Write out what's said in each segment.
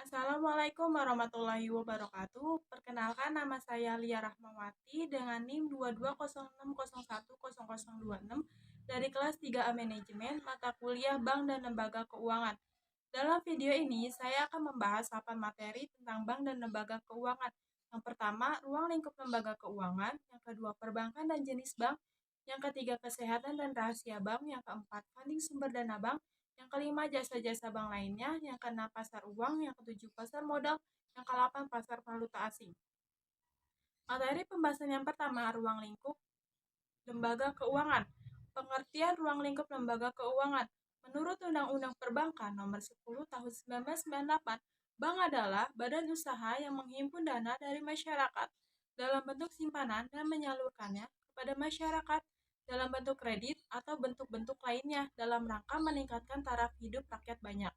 Assalamualaikum warahmatullahi wabarakatuh. Perkenalkan nama saya Lia Rahmawati dengan NIM 2206010026 dari kelas 3A Manajemen mata kuliah Bank dan Lembaga Keuangan. Dalam video ini saya akan membahas 8 materi tentang bank dan lembaga keuangan. Yang pertama, ruang lingkup lembaga keuangan, yang kedua, perbankan dan jenis bank, yang ketiga, kesehatan dan rahasia bank, yang keempat, funding sumber dana bank, yang kelima, jasa-jasa bank lainnya, yang keenam, pasar uang, yang ketujuh, pasar modal, yang kedelapan, pasar valuta asing. Materi pembahasan yang pertama, ruang lingkup lembaga keuangan. Pengertian ruang lingkup lembaga keuangan. Menurut Undang-Undang Perbankan Nomor 10 Tahun 1998, bank adalah badan usaha yang menghimpun dana dari masyarakat dalam bentuk simpanan dan menyalurkannya kepada masyarakat dalam bentuk kredit atau bentuk-bentuk lainnya dalam rangka meningkatkan taraf hidup rakyat banyak.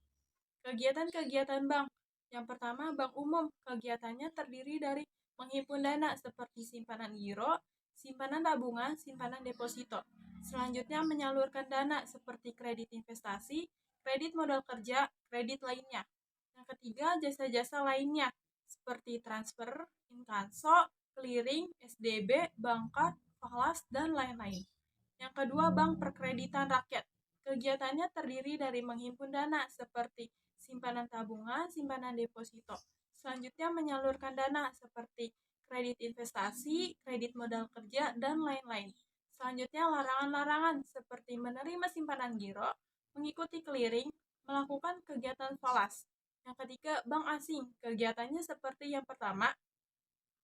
Kegiatan-kegiatan bank. Yang pertama, bank umum. Kegiatannya terdiri dari menghimpun dana seperti simpanan giro, simpanan tabungan, simpanan deposito. Selanjutnya, menyalurkan dana seperti kredit investasi, kredit modal kerja, kredit lainnya. Yang ketiga, jasa-jasa lainnya seperti transfer, inkasso, clearing, SDB, bankar, falas, dan lain-lain. Yang kedua, bank perkreditan rakyat. Kegiatannya terdiri dari menghimpun dana seperti simpanan tabungan, simpanan deposito. Selanjutnya menyalurkan dana seperti kredit investasi, kredit modal kerja, dan lain-lain. Selanjutnya larangan-larangan seperti menerima simpanan giro, mengikuti clearing, melakukan kegiatan falas. Yang ketiga, bank asing. Kegiatannya seperti yang pertama,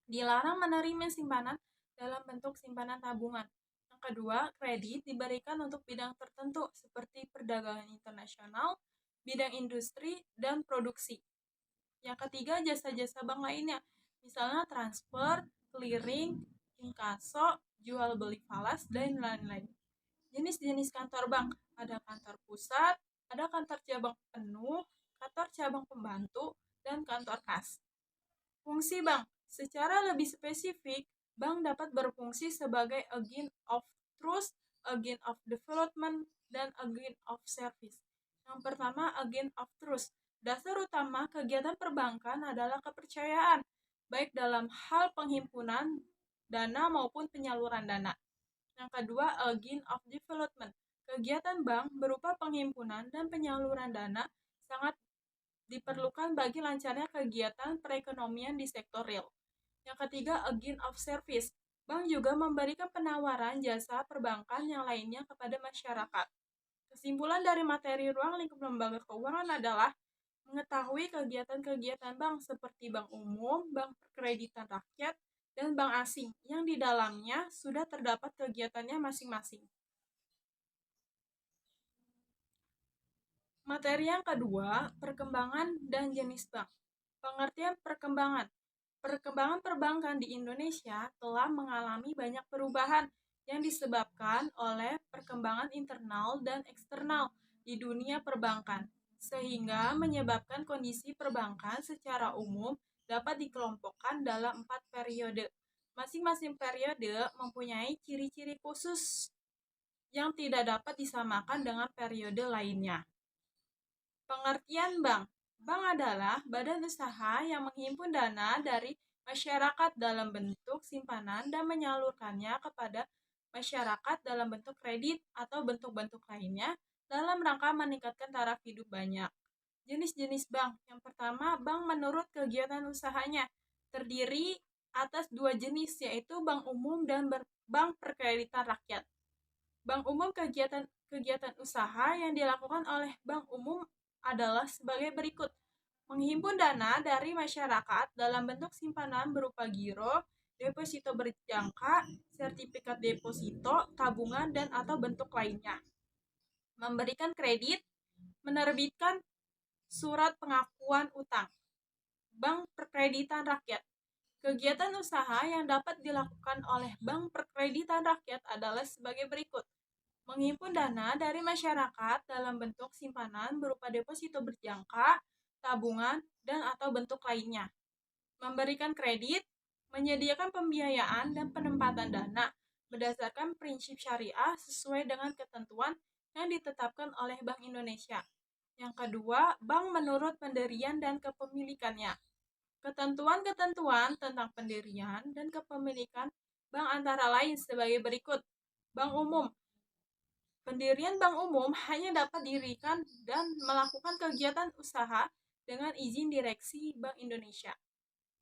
dilarang menerima simpanan dalam bentuk simpanan tabungan. Yang kedua, kredit diberikan untuk bidang tertentu seperti perdagangan internasional, bidang industri, dan produksi. Yang ketiga, jasa-jasa bank lainnya, misalnya transfer, clearing, inkasso, jual beli falas, dan lain-lain. Jenis-jenis kantor bank, ada kantor pusat, ada kantor cabang penuh, kantor cabang pembantu, dan kantor kas. Fungsi bank, secara lebih spesifik, bank dapat berfungsi sebagai agent of trust, agent of development, dan agent of service. Yang pertama, agent of trust. Dasar utama kegiatan perbankan adalah kepercayaan, baik dalam hal penghimpunan dana maupun penyaluran dana. Yang kedua, agent of development. Kegiatan bank berupa penghimpunan dan penyaluran dana sangat diperlukan bagi lancarnya kegiatan perekonomian di sektor real. Yang ketiga, agent of service. Bank juga memberikan penawaran jasa perbankan yang lainnya kepada masyarakat. Kesimpulan dari materi ruang lingkup lembaga keuangan adalah mengetahui kegiatan-kegiatan bank seperti bank umum, bank perkreditan rakyat, dan bank asing yang di dalamnya sudah terdapat kegiatannya masing-masing. Materi yang kedua, perkembangan dan jenis bank. Pengertian perkembangan. Perkembangan perbankan di Indonesia telah mengalami banyak perubahan yang disebabkan oleh perkembangan internal dan eksternal di dunia perbankan, sehingga menyebabkan kondisi perbankan secara umum dapat dikelompokkan dalam 4 periode. Masing-masing periode mempunyai ciri-ciri khusus yang tidak dapat disamakan dengan periode lainnya. Pengertian bank. Bank adalah badan usaha yang menghimpun dana dari masyarakat dalam bentuk simpanan dan menyalurkannya kepada masyarakat dalam bentuk kredit atau bentuk-bentuk lainnya dalam rangka meningkatkan taraf hidup banyak. Jenis-jenis bank. Yang pertama, bank menurut kegiatan usahanya. Terdiri atas 2 jenis, yaitu bank umum dan bank perkreditan rakyat. Bank umum kegiatan usaha yang dilakukan oleh bank umum adalah sebagai berikut. Menghimpun dana dari masyarakat dalam bentuk simpanan berupa giro, deposito berjangka, sertifikat deposito, tabungan, dan atau bentuk lainnya. Memberikan kredit, menerbitkan surat pengakuan utang. Bank perkreditan rakyat. Kegiatan usaha yang dapat dilakukan oleh bank perkreditan rakyat adalah sebagai berikut. Menghimpun dana dari masyarakat dalam bentuk simpanan berupa deposito berjangka, tabungan, dan atau bentuk lainnya. Memberikan kredit, menyediakan pembiayaan dan penempatan dana berdasarkan prinsip syariah sesuai dengan ketentuan yang ditetapkan oleh Bank Indonesia. Yang kedua, bank menurut pendirian dan kepemilikannya. Ketentuan-ketentuan tentang pendirian dan kepemilikan bank antara lain sebagai berikut. Bank umum. Pendirian bank umum hanya dapat didirikan dan melakukan kegiatan usaha dengan izin direksi Bank Indonesia.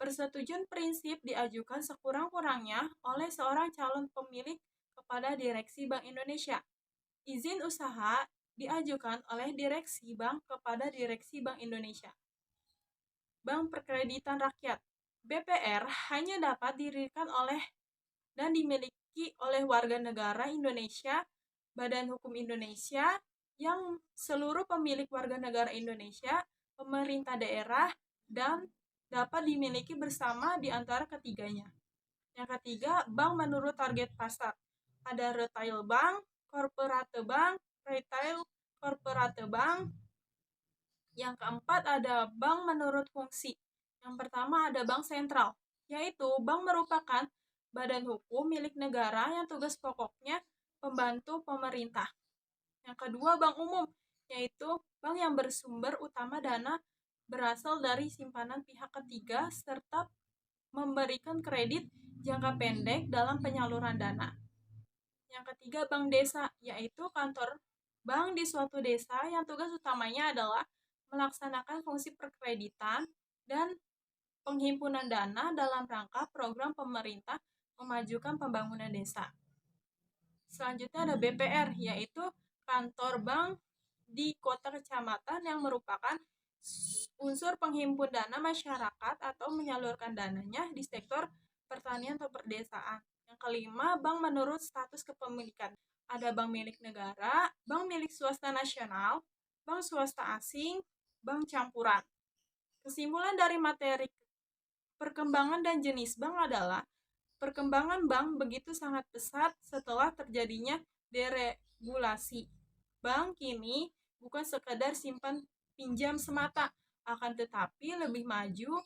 Persetujuan prinsip diajukan sekurang-kurangnya oleh seorang calon pemilik kepada direksi Bank Indonesia. Izin usaha diajukan oleh direksi bank kepada direksi Bank Indonesia. Bank Perkreditan Rakyat (BPR) hanya dapat didirikan oleh dan dimiliki oleh warga negara Indonesia, Badan Hukum Indonesia, yang seluruh pemilik warga negara Indonesia, pemerintah daerah, dan dapat dimiliki bersama di antara ketiganya. Yang ketiga, bank menurut target pasar. Ada retail bank, corporate bank, retail, corporate bank. Yang keempat ada bank menurut fungsi. Yang pertama ada bank sentral, yaitu bank merupakan badan hukum milik negara yang tugas pokoknya pembantu pemerintah. Yang kedua bank umum, yaitu bank yang bersumber utama dana berasal dari simpanan pihak ketiga serta memberikan kredit jangka pendek dalam penyaluran dana. Yang ketiga bank desa, yaitu kantor bank di suatu desa yang tugas utamanya adalah melaksanakan fungsi perkreditan dan penghimpunan dana dalam rangka program pemerintah memajukan pembangunan desa. Selanjutnya ada BPR, yaitu kantor bank di kota kecamatan yang merupakan unsur penghimpun dana masyarakat atau menyalurkan dananya di sektor pertanian atau perdesaan. Yang kelima, bank menurut status kepemilikan. Ada bank milik negara, bank milik swasta nasional, bank swasta asing, bank campuran. Kesimpulan dari materi perkembangan dan jenis bank adalah perkembangan bank begitu sangat pesat setelah terjadinya deregulasi. Bank kini bukan sekadar simpan pinjam semata, akan tetapi lebih maju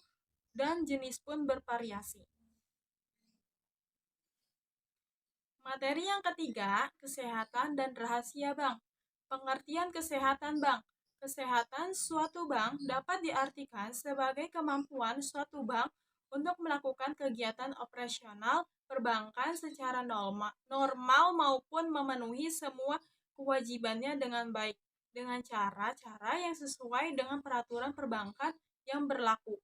dan jenis pun bervariasi. Materi yang ketiga, kesehatan dan rahasia bank. Pengertian kesehatan bank. Kesehatan suatu bank dapat diartikan sebagai kemampuan suatu bank untuk melakukan kegiatan operasional perbankan secara normal maupun memenuhi semua kewajibannya dengan baik, dengan cara-cara yang sesuai dengan peraturan perbankan yang berlaku.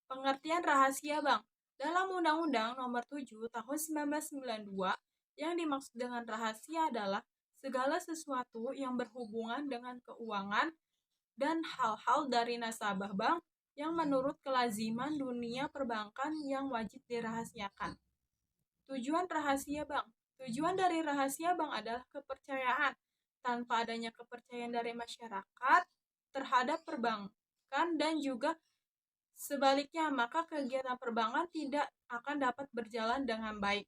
Pengertian rahasia bank. Dalam Undang-Undang Nomor 7 Tahun 1992, yang dimaksud dengan rahasia adalah segala sesuatu yang berhubungan dengan keuangan dan hal-hal dari nasabah bank yang menurut kelaziman dunia perbankan yang wajib dirahasiakan. Tujuan rahasia bank. Tujuan dari rahasia bank adalah kepercayaan. Tanpa adanya kepercayaan dari masyarakat terhadap perbankan dan juga sebaliknya, maka kegiatan perbankan tidak akan dapat berjalan dengan baik.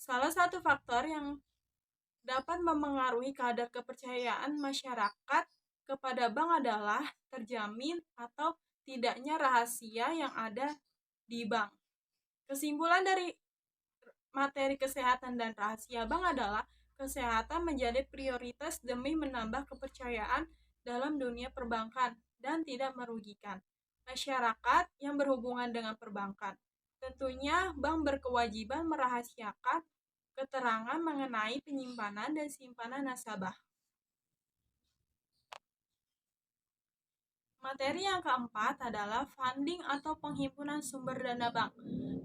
Salah satu faktor yang dapat memengaruhi kadar kepercayaan masyarakat kepada bank adalah terjamin atau tidaknya rahasia yang ada di bank. Kesimpulan dari materi kesehatan dan rahasia bank adalah kesehatan menjadi prioritas demi menambah kepercayaan dalam dunia perbankan dan tidak merugikan masyarakat yang berhubungan dengan perbankan. Tentunya bank berkewajiban merahasiakan keterangan mengenai penyimpanan dan simpanan nasabah. Materi yang keempat adalah funding atau penghimpunan sumber dana bank.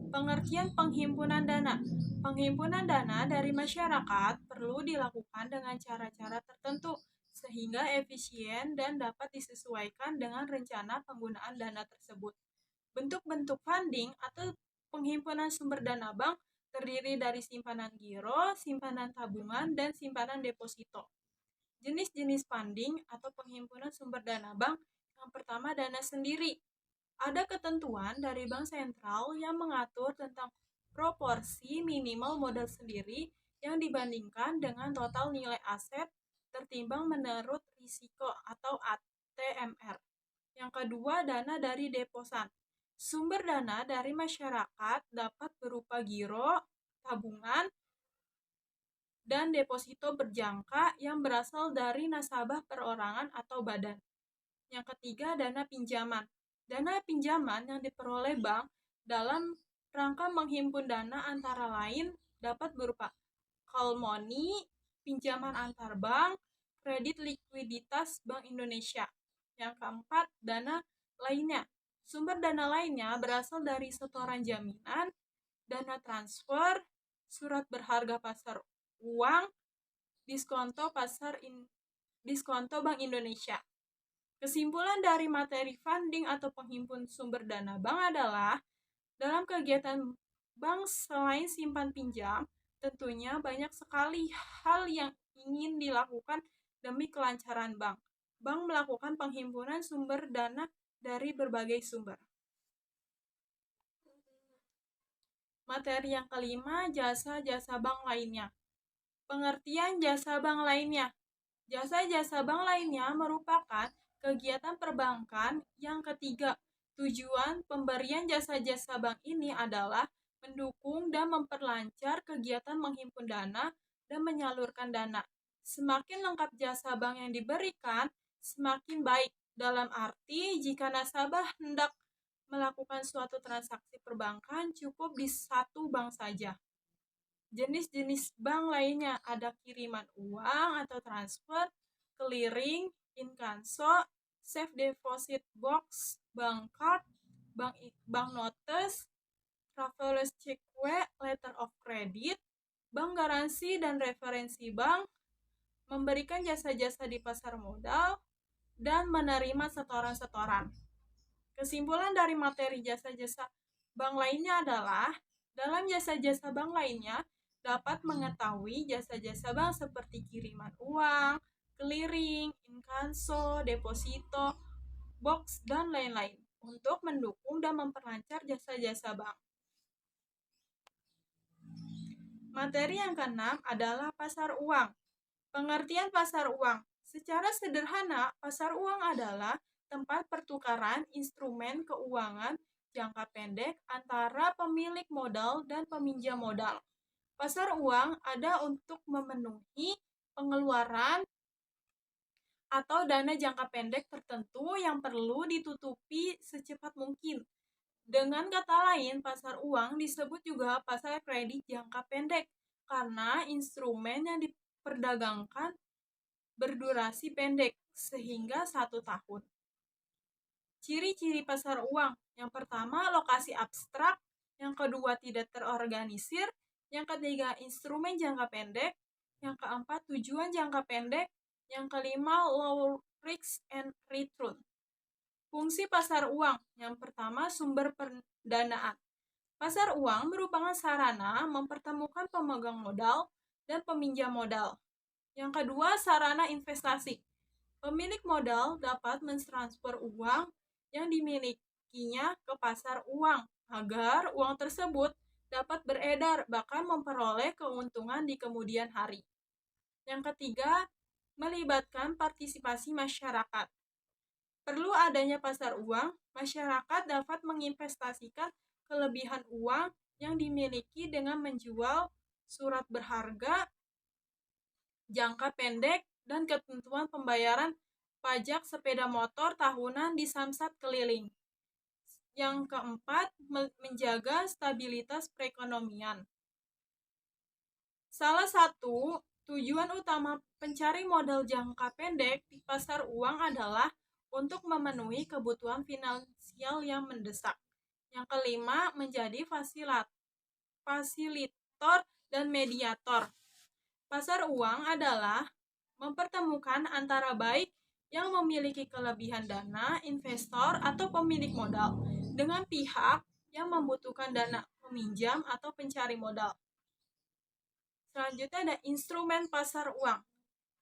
Pengertian penghimpunan dana. Penghimpunan dana dari masyarakat perlu dilakukan dengan cara-cara tertentu sehingga efisien dan dapat disesuaikan dengan rencana penggunaan dana tersebut. Bentuk-bentuk funding atau penghimpunan sumber dana bank terdiri dari simpanan giro, simpanan tabungan, dan simpanan deposito. Jenis-jenis funding atau penghimpunan sumber dana bank. Yang pertama, dana sendiri. Ada ketentuan dari bank sentral yang mengatur tentang proporsi minimal modal sendiri yang dibandingkan dengan total nilai aset tertimbang menurut risiko atau ATMR. Yang kedua, dana dari deposan. Sumber dana dari masyarakat dapat berupa giro, tabungan, dan deposito berjangka yang berasal dari nasabah perorangan atau badan. Yang ketiga, dana pinjaman. Dana pinjaman yang diperoleh bank dalam rangka menghimpun dana antara lain dapat berupa call money, pinjaman antar bank, kredit likuiditas Bank Indonesia. Yang keempat, dana lainnya. Sumber dana lainnya berasal dari setoran jaminan, dana transfer, surat berharga pasar uang, diskonto Bank Indonesia. Kesimpulan dari materi funding atau penghimpun sumber dana bank adalah dalam kegiatan bank selain simpan pinjam, tentunya banyak sekali hal yang ingin dilakukan demi kelancaran bank. Bank melakukan penghimpunan sumber dana dari berbagai sumber. Materi yang kelima, jasa-jasa bank lainnya. Pengertian jasa bank lainnya. Jasa-jasa bank lainnya merupakan kegiatan perbankan yang ketiga. Tujuan pemberian jasa-jasa bank ini adalah mendukung dan memperlancar kegiatan menghimpun dana dan menyalurkan dana. Semakin lengkap jasa bank yang diberikan, semakin baik. Dalam arti, jika nasabah hendak melakukan suatu transaksi perbankan, cukup di satu bank saja. Jenis-jenis bank lainnya ada kiriman uang atau transfer, clearing, inkasso, safe deposit box, bank card, bank notes, traveler's check, letter of credit, bank garansi dan referensi bank, memberikan jasa-jasa di pasar modal, dan menerima setoran-setoran. Kesimpulan dari materi jasa-jasa bank lainnya adalah dalam jasa-jasa bank lainnya dapat mengetahui jasa-jasa bank seperti kiriman uang, clearing, inkasso, deposito, box, dan lain-lain untuk mendukung dan memperlancar jasa-jasa bank. Materi yang keenam adalah pasar uang. Pengertian pasar uang. Secara sederhana, pasar uang adalah tempat pertukaran instrumen keuangan jangka pendek antara pemilik modal dan peminjam modal. Pasar uang ada untuk memenuhi pengeluaran atau dana jangka pendek tertentu yang perlu ditutupi secepat mungkin. Dengan kata lain, pasar uang disebut juga pasar kredit jangka pendek karena instrumen yang diperdagangkan berdurasi pendek, sehingga 1 tahun. Ciri-ciri pasar uang. Yang pertama, lokasi abstrak. Yang kedua, tidak terorganisir. Yang ketiga, instrumen jangka pendek. Yang keempat, tujuan jangka pendek. Yang kelima, low risk and return. Fungsi pasar uang. Yang pertama, sumber pendanaan. Pasar uang merupakan sarana mempertemukan pemegang modal dan peminjam modal. Yang kedua, sarana investasi. Pemilik modal dapat mentransfer uang yang dimilikinya ke pasar uang agar uang tersebut dapat beredar bahkan memperoleh keuntungan di kemudian hari. Yang ketiga, melibatkan partisipasi masyarakat. Perlu adanya pasar uang, masyarakat dapat menginvestasikan kelebihan uang yang dimiliki dengan menjual surat berharga jangka pendek dan ketentuan pembayaran pajak sepeda motor tahunan di samsat keliling. Yang keempat, menjaga stabilitas perekonomian. Salah satu tujuan utama pencari modal jangka pendek di pasar uang adalah untuk memenuhi kebutuhan finansial yang mendesak. Yang kelima, menjadi fasilitator dan mediator. Pasar uang adalah mempertemukan antara baik yang memiliki kelebihan dana, investor atau pemilik modal, dengan pihak yang membutuhkan dana peminjam atau pencari modal. Selanjutnya ada instrumen pasar uang.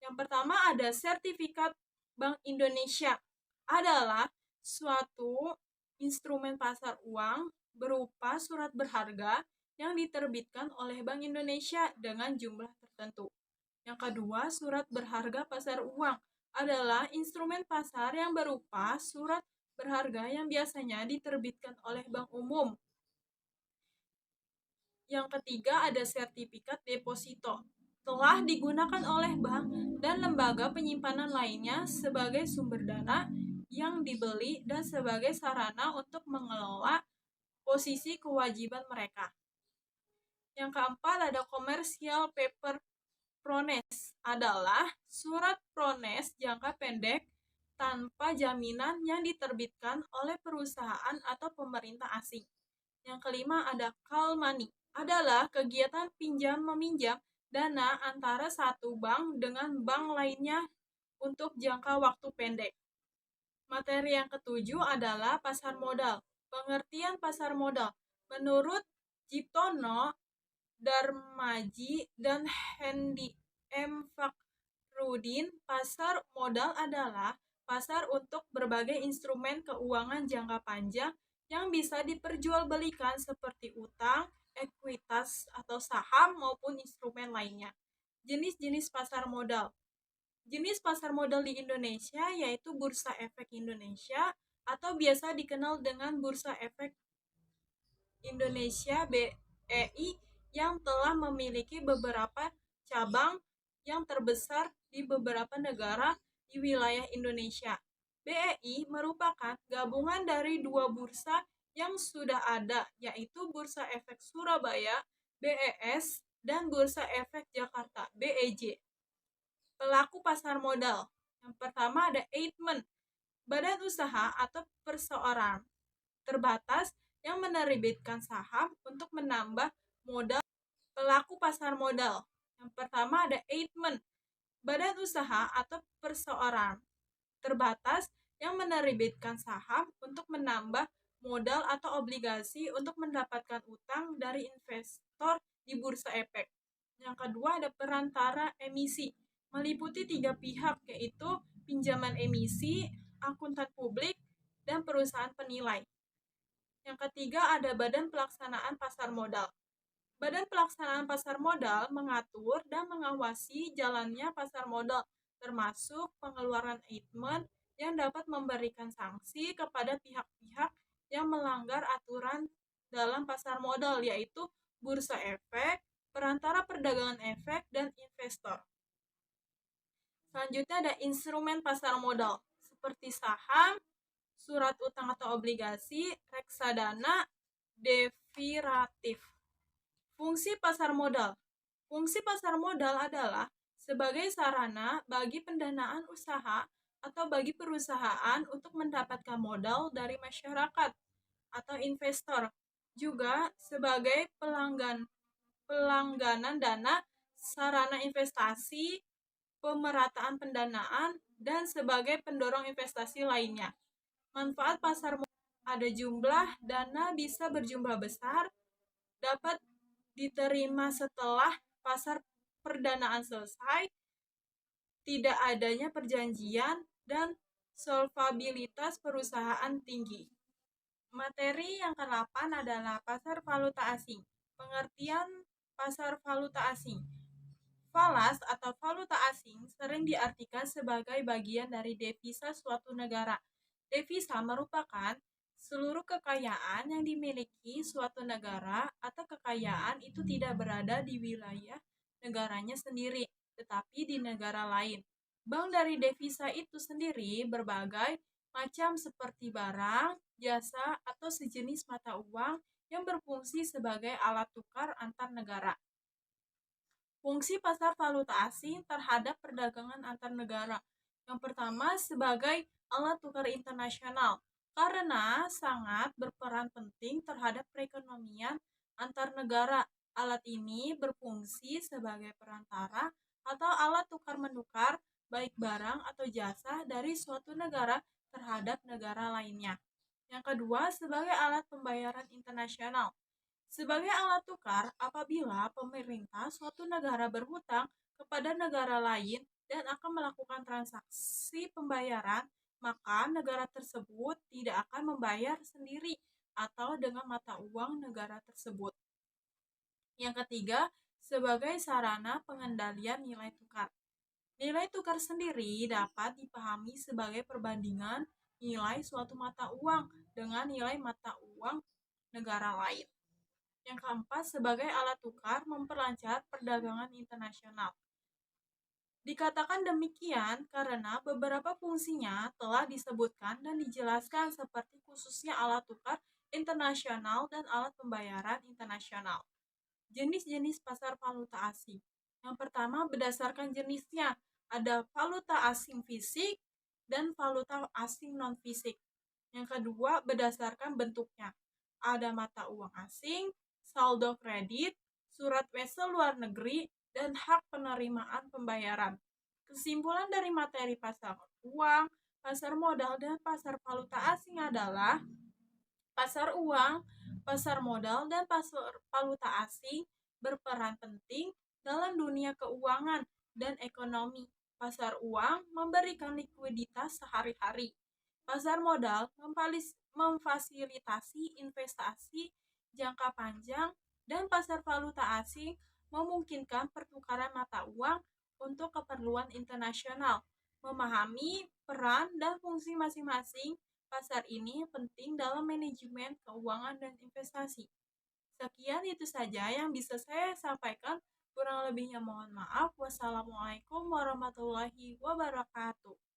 Yang pertama ada sertifikat Bank Indonesia. Adalah suatu instrumen pasar uang berupa surat berharga yang diterbitkan oleh Bank Indonesia dengan jumlah tertentu. Yang kedua, surat berharga pasar uang adalah instrumen pasar yang berupa surat berharga yang biasanya diterbitkan oleh bank umum. Yang ketiga ada sertifikat deposito. telah digunakan oleh bank dan lembaga penyimpanan lainnya sebagai sumber dana yang dibeli dan sebagai sarana untuk mengelola posisi kewajiban mereka. Yang keempat ada commercial paper promise, adalah surat prones jangka pendek tanpa jaminan yang diterbitkan oleh perusahaan atau pemerintah asing. Yang kelima ada call money, adalah kegiatan pinjam-meminjam dana antara satu bank dengan bank lainnya untuk jangka waktu pendek. Materi yang ketujuh adalah pasar modal. Pengertian pasar modal. Menurut Ciptono, Darmaji, dan Hendy M. Fakhrudin, pasar modal adalah pasar untuk berbagai instrumen keuangan jangka panjang yang bisa diperjualbelikan seperti utang, ekuitas atau saham maupun instrumen lainnya. Jenis-jenis pasar modal. Jenis pasar modal di Indonesia yaitu Bursa Efek Indonesia atau biasa dikenal dengan Bursa Efek Indonesia BEI yang telah memiliki beberapa cabang yang terbesar di beberapa negara di wilayah Indonesia. BEI merupakan gabungan dari dua bursa yang sudah ada, yaitu Bursa Efek Surabaya BES dan Bursa Efek Jakarta BEJ. Pelaku pasar modal. Yang pertama ada Eijkman, badan usaha atau perseorangan terbatas yang menerbitkan saham untuk menambah modal. Pelaku pasar modal. Yang pertama ada Eijkman, badan usaha atau perseorangan terbatas yang menerbitkan saham untuk menambah modal atau obligasi untuk mendapatkan utang dari investor di bursa efek. Yang kedua ada perantara emisi, meliputi 3 pihak yaitu pinjaman emisi, akuntan publik, dan perusahaan penilai. Yang ketiga ada Badan Pelaksanaan Pasar Modal. Badan Pelaksanaan Pasar Modal mengatur dan mengawasi jalannya pasar modal, termasuk pengeluaran Eijkman yang dapat memberikan sanksi kepada pihak-pihak yang melanggar aturan dalam pasar modal, yaitu bursa efek, perantara perdagangan efek, dan investor. Selanjutnya ada instrumen pasar modal, seperti saham, surat utang atau obligasi, reksadana, derivatif. Fungsi pasar modal. Fungsi pasar modal adalah sebagai sarana bagi pendanaan usaha atau bagi perusahaan untuk mendapatkan modal dari masyarakat atau investor, juga sebagai pelangganan dana, sarana investasi, pemerataan pendanaan, dan sebagai pendorong investasi lainnya. Manfaat pasar modal ada jumlah dana bisa berjumlah besar, dapat diterima setelah pasar perdanaan selesai, tidak adanya perjanjian, dan solvabilitas perusahaan tinggi. Materi yang ke-8 adalah pasar valuta asing. Pengertian pasar valuta asing. Falas atau valuta asing sering diartikan sebagai bagian dari devisa suatu negara. Devisa merupakan seluruh kekayaan yang dimiliki suatu negara atau kekayaan itu tidak berada di wilayah negaranya sendiri, tetapi di negara lain. Bank dari devisa itu sendiri berbagai macam seperti barang, jasa, atau sejenis mata uang yang berfungsi sebagai alat tukar antar negara. Fungsi pasar valuta asing terhadap perdagangan antar negara. Yang pertama, sebagai alat tukar internasional, karena sangat berperan penting terhadap perekonomian antar negara. Alat ini berfungsi sebagai perantara atau alat tukar-menukar baik barang atau jasa dari suatu negara terhadap negara lainnya. Yang kedua, sebagai alat pembayaran internasional. Sebagai alat tukar apabila pemerintah suatu negara berhutang kepada negara lain dan akan melakukan transaksi pembayaran, maka negara tersebut tidak akan membayar sendiri atau dengan mata uang negara tersebut. Yang ketiga, sebagai sarana pengendalian nilai tukar. Nilai tukar sendiri dapat dipahami sebagai perbandingan nilai suatu mata uang dengan nilai mata uang negara lain. Yang keempat, sebagai alat tukar memperlancar perdagangan internasional. Dikatakan demikian karena beberapa fungsinya telah disebutkan dan dijelaskan seperti khususnya alat tukar internasional dan alat pembayaran internasional. Jenis-jenis pasar valuta asing. Yang pertama, berdasarkan jenisnya, ada valuta asing fisik dan valuta asing non-fisik. Yang kedua, berdasarkan bentuknya. Ada mata uang asing, saldo kredit, surat wesel luar negeri, dan hak penerimaan pembayaran. Kesimpulan dari materi pasar uang, pasar modal, dan pasar valuta asing adalah pasar uang, pasar modal, dan pasar valuta asing berperan penting dalam dunia keuangan dan ekonomi. Pasar uang memberikan likuiditas sehari-hari. Pasar modal memfasilitasi investasi jangka panjang, dan pasar valuta asing memungkinkan pertukaran mata uang untuk keperluan internasional. Memahami peran dan fungsi masing-masing pasar ini penting dalam manajemen keuangan dan investasi. Sekian itu saja yang bisa saya sampaikan. Kurang lebihnya mohon maaf. Wassalamualaikum warahmatullahi wabarakatuh.